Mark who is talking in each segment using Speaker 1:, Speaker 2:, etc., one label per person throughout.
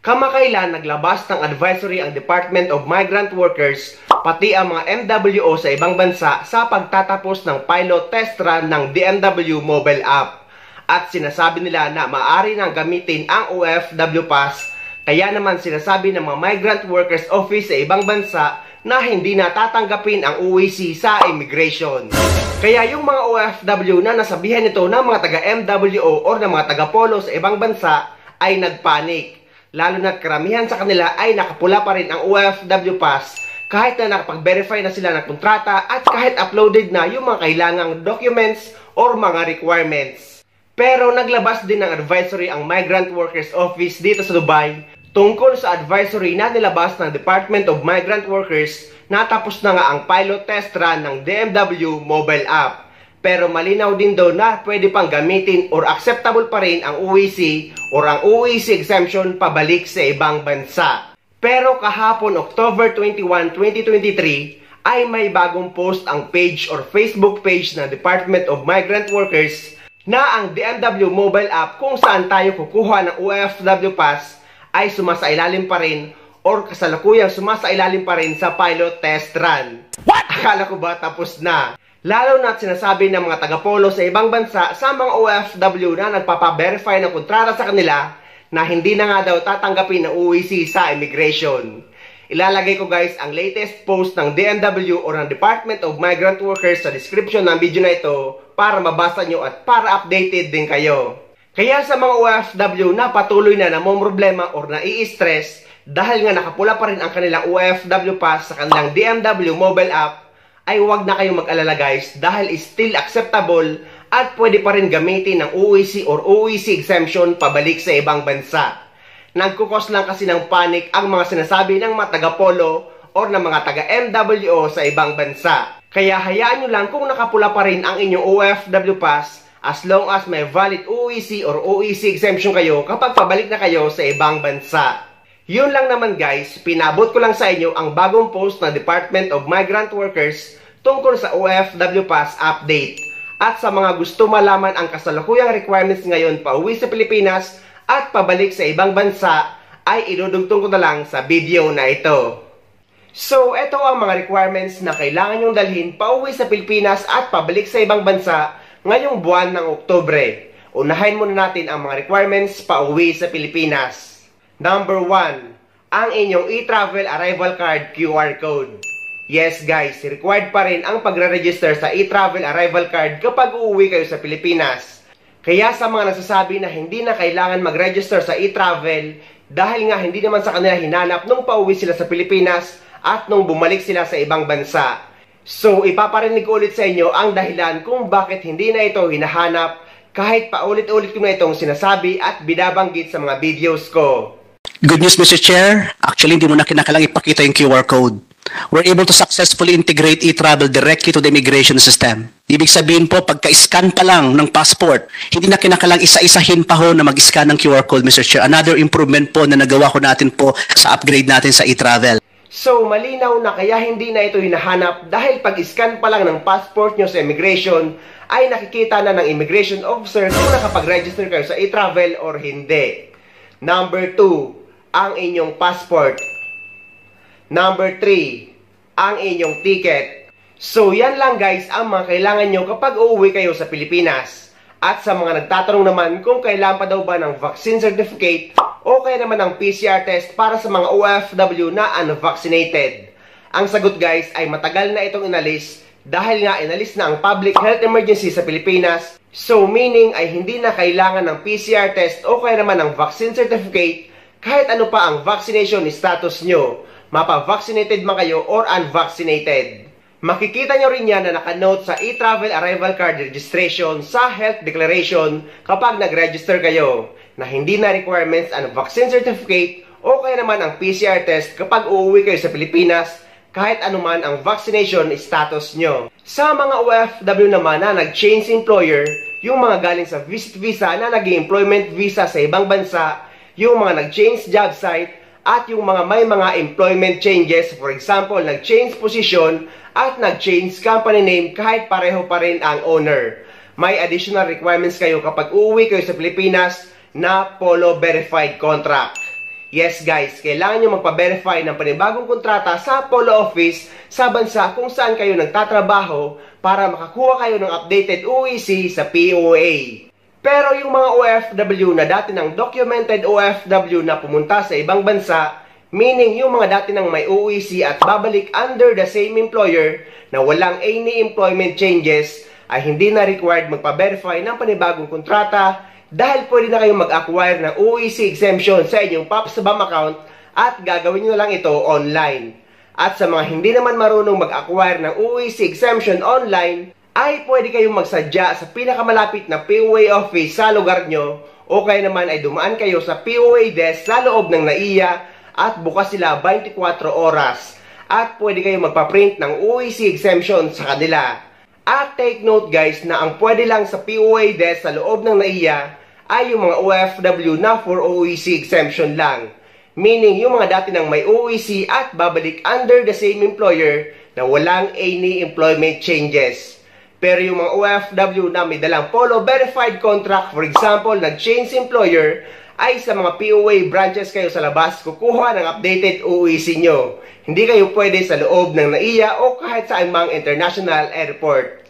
Speaker 1: Kamakailan naglabas ng advisory ang Department of Migrant Workers pati ang mga MWO sa ibang bansa sa pagtatapos ng pilot test run ng DMW mobile app. At sinasabi nila na maaari nang gamitin ang OFW Pass, kaya naman sinasabi ng mga Migrant Workers Office sa ibang bansa na hindi na tatanggapin ang UWC sa immigration. Kaya yung mga OFW na nasabihan nito ng mga taga-MWO o ng mga taga-Polo sa ibang bansa ay nagpanik. Lalo na't karamihan sa kanila ay nakapula pa rin ang OFW Pass kahit na nakapag-verify na sila ng kontrata at kahit uploaded na yung mga kailangang documents or mga requirements. Pero naglabas din ng advisory ang Migrant Workers Office dito sa Dubai tungkol sa advisory na nilabas ng Department of Migrant Workers na tapos na nga ang pilot test run ng DMW mobile app. Pero malinaw din daw na pwede pang gamitin or acceptable pa rin ang UWC or ang UWC exemption pabalik sa ibang bansa. Pero kahapon October 21, 2023 ay may bagong post ang page or Facebook page ng Department of Migrant Workers na ang DMW mobile app kung saan tayo kukuha ng OFW Pass ay sumasailalim pa rin or kasalukuyang sumasailalim pa rin sa pilot test run. What? Akala ko ba tapos na? Lalo na't sinasabi ng mga taga-Polo sa ibang bansa sa mga OFW na nagpapa-verify ng kontrata sa kanila na hindi na nga daw tatanggapin ng UWC sa immigration. Ilalagay ko guys ang latest post ng DMW o ng Department of Migrant Workers sa description ng video na ito para mabasa nyo at para updated din kayo. Kaya sa mga OFW na patuloy na namomroblema or nai-stress dahil nga nakapula pa rin ang kanilang OFW Pass sa kanilang DMW mobile app, ay huwag na kayong mag-alala guys dahil is still acceptable at pwede pa rin gamitin ng UWC or UWC exemption pabalik sa ibang bansa. Nagkukos lang kasi ng panic ang mga sinasabi ng mga taga-Polo or ng mga taga-MWO sa ibang bansa. Kaya hayaan nyo lang kung nakapula pa rin ang inyong OFW Pass as long as may valid UWC or UWC exemption kayo kapag pabalik na kayo sa ibang bansa. Yun lang naman guys, pinabot ko lang sa inyo ang bagong post ng Department of Migrant Workers tungkol sa OFW Pass update. At sa mga gusto malaman ang kasalukuyang requirements ngayon pauwi sa Pilipinas at pabalik sa ibang bansa, ay idudugtong ko na lang sa video na ito. So, ito ang mga requirements na kailangan nyong dalhin pauwi sa Pilipinas at pabalik sa ibang bansa ngayong buwan ng Oktubre. Unahin muna natin ang mga requirements pauwi sa Pilipinas. Number 1, ang inyong e-travel arrival card QR code. Yes guys, required pa rin ang pagre-register sa e-travel arrival card kapag uuwi kayo sa Pilipinas. Kaya sa mga nagsasabi na hindi na kailangan mag-register sa e-travel dahil nga hindi naman sa kanila hinanap nung pauwi sila sa Pilipinas at nung bumalik sila sa ibang bansa. So ipaparinig ko ulit sa inyo ang dahilan kung bakit hindi na ito hinahanap kahit paulit-ulit ko na itong sinasabi at binabanggit sa mga videos ko.
Speaker 2: Good news, Mr. Chair. Actually, hindi mo na kinakailangang ipakita yung QR code. We're able to successfully integrate e-travel directly to the immigration system. Ibig sabihin po, pagka-scan pa lang ng passport, hindi na kinakailangang isa-isahin pa ho na mag-scan ng QR code, Mr. Chair. Another improvement po na nagawa ko natin po sa upgrade natin sa e-travel.
Speaker 1: So, malinaw na kaya hindi na ito hinahanap dahil pag-scan pa lang ng passport nyo sa immigration, ay nakikita na ng immigration officer kung nakapag-register kayo sa e-travel or hindi. Number 2, ang inyong passport. Number 3, ang inyong ticket. So yan lang guys ang mga kailangan nyo kapag uuwi kayo sa Pilipinas. At sa mga nagtatanong naman kung kailangan pa daw ba ng vaccine certificate o kaya naman ng PCR test para sa mga OFW na unvaccinated. Ang sagot guys ay matagal na itong inalis dahil nga inalis na ang public health emergency sa Pilipinas. So meaning ay hindi na kailangan ng PCR test o kaya naman ng vaccine certificate kahit ano pa ang vaccination status nyo, mapa-vaccinated man kayo or unvaccinated. Makikita nyo rin yan na nakanote sa e-travel arrival card registration sa health declaration kapag nag-register kayo na hindi na requirements ang vaccine certificate o kaya naman ang PCR test kapag uuwi kayo sa Pilipinas kahit anuman ang vaccination status nyo. Sa mga OFW naman na nag-change employer, yung mga galing sa visit visa na nag-employment visa sa ibang bansa, yung mga nag-change job site, at yung mga may mga employment changes, for example, nag-change position at nag-change company name kahit pareho pa rin ang owner. May additional requirements kayo kapag uuwi kayo sa Pilipinas na Polo verified contract. Yes guys, kailangan nyo magpa-verify ng panibagong kontrata sa Polo Office sa bansa kung saan kayo nagtatrabaho para makakuha kayo ng updated OEC sa POA. Pero yung mga OFW na dati ng documented OFW na pumunta sa ibang bansa, meaning yung mga dati ng may OEC at babalik under the same employer na walang any employment changes, ay hindi na required magpa-verify ng panibagong kontrata dahil pwede na kayong mag-acquire ng OEC exemption sa inyong POPSBAM account at gagawin nyo lang ito online. At sa mga hindi naman marunong mag-acquire ng OEC exemption online, ay pwede kayong magsadya sa pinakamalapit na POA office sa lugar nyo o kaya naman ay dumaan kayo sa POA desk sa loob ng NAIA at bukas sila 24 oras at pwede kayong magpa-print ng OEC exemption sa kanila. At take note guys na ang pwede lang sa POA desk sa loob ng NAIA ay yung mga OFW na for OEC exemption lang. Meaning yung mga dati ng may OEC at babalik under the same employer na walang any employment changes. Pero yung mga OFW na may dalang Polo verified contract, for example, nag-change employer, ay sa mga POA branches kayo sa labas kukuha ng updated OEC nyo. Hindi kayo pwede sa loob ng NAIA o kahit saan mang international airport.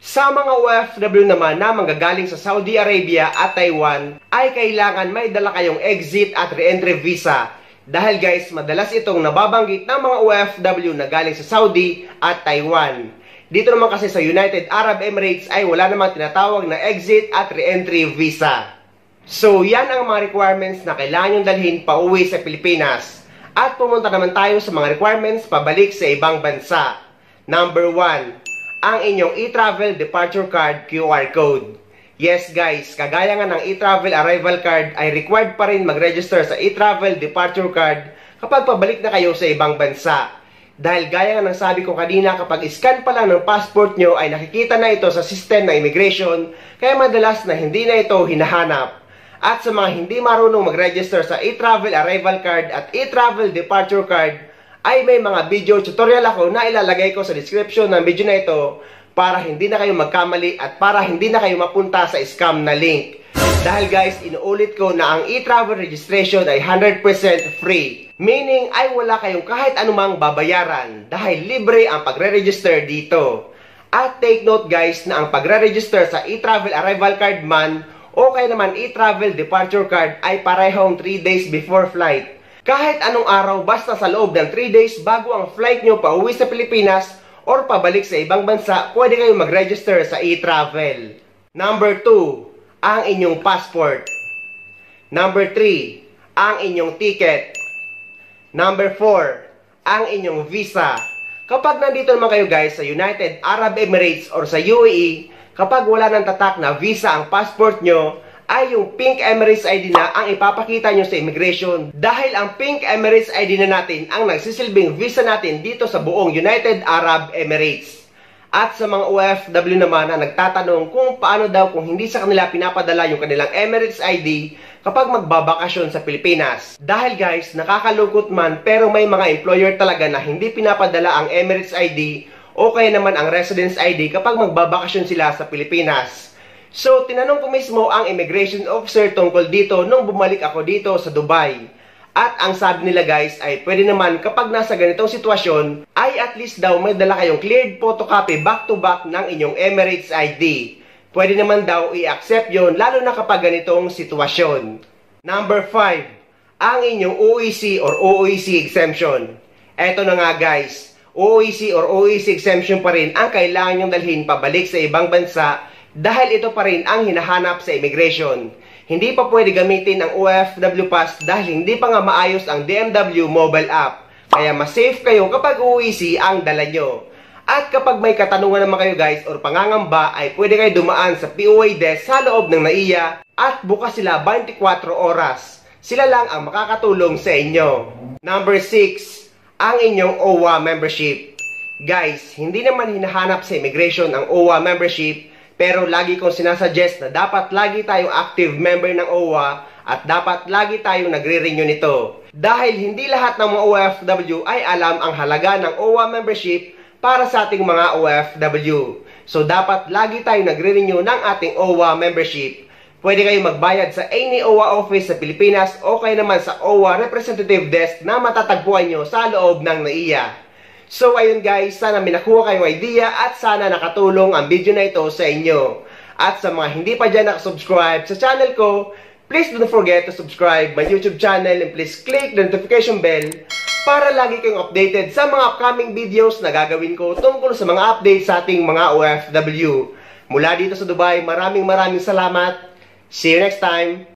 Speaker 1: Sa mga OFW naman na manggagaling sa Saudi Arabia at Taiwan, ay kailangan may dala kayong exit at re-entry visa. Dahil guys, madalas itong nababanggit ng mga OFW na galing sa Saudi at Taiwan. Dito naman kasi sa United Arab Emirates ay wala namang tinatawag na exit at re-entry visa. So yan ang mga requirements na kailangan yung dalhin pa uwi sa Pilipinas. At pumunta naman tayo sa mga requirements pabalik sa ibang bansa. Number 1. Ang inyong e-travel departure card QR code. Yes guys, kagaya nga ng e-travel arrival card ay required pa rin mag-register sa e-travel departure card kapag pabalik na kayo sa ibang bansa. Dahil gaya nga ng sabi ko kanina, kapag scan pa lang ng passport nyo ay nakikita na ito sa system ng immigration, kaya madalas na hindi na ito hinahanap. At sa mga hindi marunong mag-register sa e-travel arrival card at e-travel departure card, ay may mga video tutorial ako na ilalagay ko sa description ng video na ito para hindi na kayo magkamali at para hindi na kayo mapunta sa scam na link. Dahil guys, inuulit ko na ang e-travel registration ay 100% free. Meaning ay wala kayong kahit anumang babayaran dahil libre ang pagre-register dito. At take note guys na ang pagre-register sa e-travel arrival card man o kaya naman e-travel departure card ay parehong 3 days before flight. Kahit anong araw basta sa loob ng 3 days bago ang flight nyo pa uwi sa Pilipinas or pabalik sa ibang bansa, pwede kayong mag-register sa e-travel. Number 2, ang inyong passport. Number 3, ang inyong ticket. Number 4, ang inyong visa. Kapag nandito naman kayo guys sa United Arab Emirates or sa UAE, kapag wala ng tatak na visa ang passport nyo, ay yung Pink Emirates ID na ang ipapakita nyo sa immigration. Dahil ang Pink Emirates ID na natin ang nagsisilbing visa natin dito sa buong United Arab Emirates. At sa mga OFW naman na nagtatanong kung paano daw kung hindi sa kanila pinapadala yung kanilang Emirates ID kapag magbabakasyon sa Pilipinas. Dahil guys, nakakalungkot man pero may mga employer talaga na hindi pinapadala ang Emirates ID o kaya naman ang Residence ID kapag magbabakasyon sila sa Pilipinas. So, tinanong ko mismo ang immigration officer tungkol dito nung bumalik ako dito sa Dubai. At ang sabi nila guys ay pwede naman kapag nasa ganitong sitwasyon ay at least daw may dala kayong cleared photocopy back to back ng inyong Emirates ID. Pwede naman daw i-accept yon lalo na kapag ganitong sitwasyon. Number 5, ang inyong OEC or OEC exemption. Eto na nga guys, OEC or OEC exemption pa rin ang kailangan nyong dalhin pabalik sa ibang bansa dahil ito pa rin ang hinahanap sa immigration. Hindi pa pwede gamitin ang OFW Pass dahil hindi pa nga maayos ang DMW mobile app. Kaya mas safe kayo kapag OEC ang dala nyo. At kapag may katanungan naman kayo guys or pangangamba ay pwede kayo dumaan sa POA desk sa loob ng NAIA at bukas sila 24 oras. Sila lang ang makakatulong sa inyo. Number 6, ang inyong OWA membership. Guys, hindi naman hinahanap sa immigration ang OWA membership. Pero lagi kong sinasuggest na dapat lagi tayong active member ng OWA at dapat lagi tayong nagre-renew nito. Dahil hindi lahat ng mga OFW ay alam ang halaga ng OWA membership para sa ating mga OFW. So dapat lagi tayong nagre-renew ng ating OWA membership. Pwede kayong magbayad sa any OWA office sa Pilipinas o kaya naman sa OWA representative desk na matatagpuan nyo sa loob ng NAIA. So ayun guys, sana may nakuha kayong idea at sana nakatulong ang video na ito sa inyo. At sa mga hindi pa dyan nakasubscribe sa channel ko, please don't forget to subscribe my YouTube channel and please click the notification bell para lagi kayong updated sa mga upcoming videos na gagawin ko tungkol sa mga updates sa ating mga OFW. Mula dito sa Dubai, maraming salamat. See you next time.